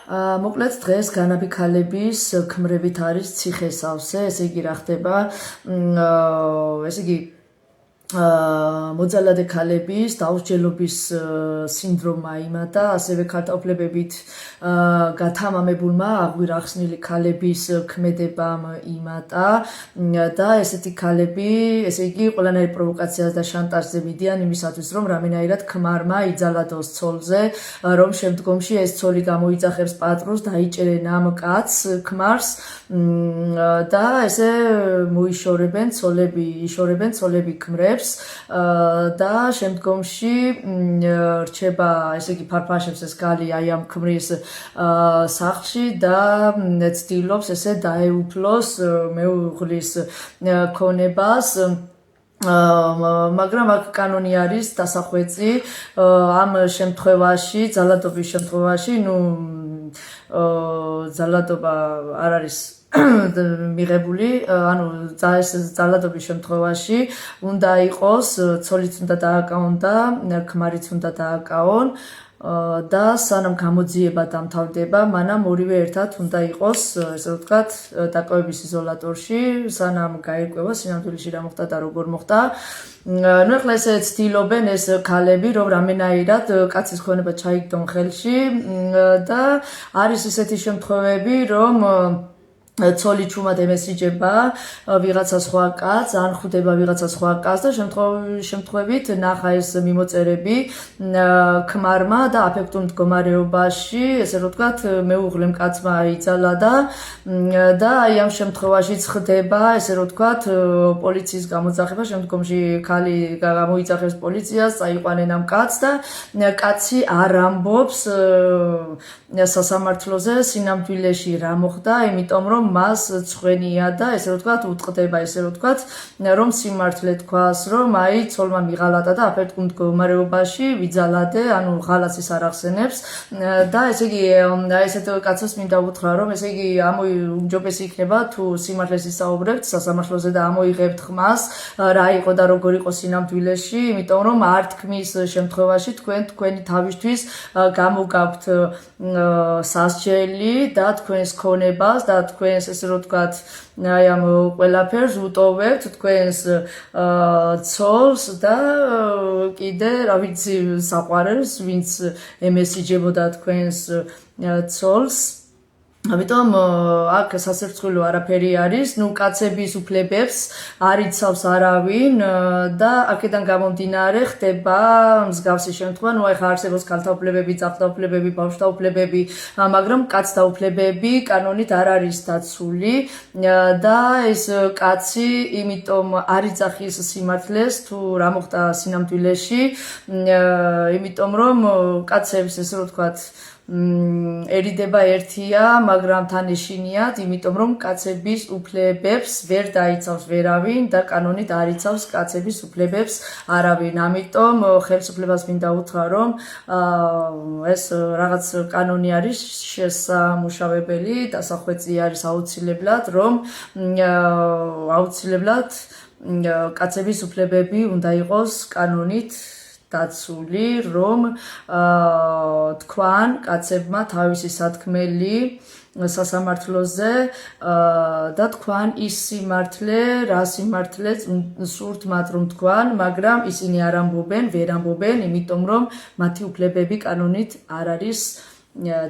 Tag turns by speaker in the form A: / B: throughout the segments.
A: მოკლედ დღეს განაბი ქალების ქმრებით არის ციხესავსე, ესე იგი რა ხდება, ესე იგი მოძალადე ქალების დაუსჯელობის სინდრომმა იმატა, ასევე ქართველებებით გათამამებულმა აღვირახსნილი ქალების ქმედებამ იმატა და ესეთი ქალები, ესე იგი ყველანაირ პროვოკაციას და შანტაჟზე მიდიან იმისათვის, რომ რამენაირად ქმარმა იძალადოს ცოლზე, რომ შემდგომში ეს ცოლი გამოიძახებს პატრონს, დაიჭერენ ამ კაცს ქმარს და ესე მოიშორებენ ცოლები ქმრებს და შემდგომში რჩება, ესე იგი ფარფაშებს ეს ქალი აი ამ ქმრის სახლში და ცდილობს ესე დაეუფლოს მეუღლის ქონებას, მაგრამ აქ კანონი არის დასახვეწი ამ შემთხვევაში, ძალადობის შემთხვევაში, ძალადობა არ არის მიღებული, ანუ ეს ძალადობის შემთხვევაში უნდა იყოს ცოლიც უნდა დააკავონ და ქმარიც უნდა დააკავონ და სანამ გამოძიება დამთავრდება, მანამ ორივე ერთად უნდა იყოს, ესე ვთქვათ, დაკავების იზოლატორში, სანამ გაირკვევა სინამდვილეში რა მოხდა და როგორ მოხდა. ნუ ახლა ესე ცდილობენ ეს ქალები, რომ რამენაირად კაცის ქონება ჩაიგდონ ხელში და არის ისეთი შემთხვევები, რომ ცოლი ჩუმად ემესიჯება ვიღაცა სხვა კაცს, ან ხვდება ვიღაცა სხვა კაცს და შემთხვევით ნახა ეს მიმოწერები ქმარმა და აფექტურ მდგომარეობაში, ესე რომ ვთქვათ, მეუღლემ კაცმა იძალა და აი ამ შემთხვევაშიც ხდება, ესე რომ ვთქვათ, პოლიციის გამოძახება, შემდგომში ქალი გამოიძახებს პოლიციას, წაიყვანენ ამ კაცს და კაცი არ ამბობს სასამართლოზე სინამდვილეში რა მოხდა, იმიტომ რომ მას ცხვენია და ესე რომ ვთქვათ, უტყდება, ესე რომ ვთქვათ, რომ სიმართლე თქვას, რომ აი ცოლმა მიღალატა და აფექტურ მდგომარეობაში ვიძალადე, ანუ ღალატს არ ახსენებს და ესე იგი ესეთ კაცს მინდა უთხრა, რომ ესე იგი უმჯობესი იქნება თუ სიმართლეს ისაუბრებთ სასამართლოზე და ამოიღებთ ხმას, რა იყო და როგორ იყო სინამდვილეში, იმიტომ რომ არ თქმის შემთხვევაში თქვენი თავისთვის გამოგაქვთ სასჯელი და თქვენს ქონებას და თქვენს, ესე რომ ვთქვათ, აი ამ ყველაფერს უტოვებთ თქვენს ცოლს და კიდე რა ვიცი საყვარელს, ვინც ემესიჯებოდა თქვენს ცოლს. ამიტომ აქ სასერცხვილო არაფერი არის, კაცების უფლებებს არ იცავს არავინ და აქედან გამომდინარე ხდება მსგავსი შემთხვევა, ახლა არსებობს ქალთა უფლებები, ძაღლთა უფლებები, ბავშვთა უფლებები, მაგრამ კაცთა უფლებები კანონით არ არის დაცული და ეს კაცი იმიტომ არ იძახის სიმართლეს თუ რა მოხდა სინამდვილეში, იმიტომ რომ კაცებს, ესე რომ ვთქვათ, ერიდება ერთია, მაგრამ თან ეშინიათ, იმიტომ რომ კაცების უფლებებს ვერ დაიცავს ვერავინ და კანონით არ იცავს კაცების უფლებებს არავინ. ამიტომ ხელისუფლებას მინდა უთხრა, რომ ეს რაღაც კანონი არის შესამუშავებელი, დასახვეწი არის აუცილებლად, რომ აუცილებლად კაცების უფლებები უნდა იყოს კანონით დაცული, რომ თქვან კაცებმა თავისი სათქმელი სასამართლოზე და თქვან ის სიმართლე, რა სიმართლეც სურთ მათ რომ თქვან, მაგრამ ისინი არ ამბობენ, ვერ ამბობენ, იმიტომ რომ მათი უფლებები კანონით არ არის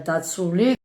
A: დაცული.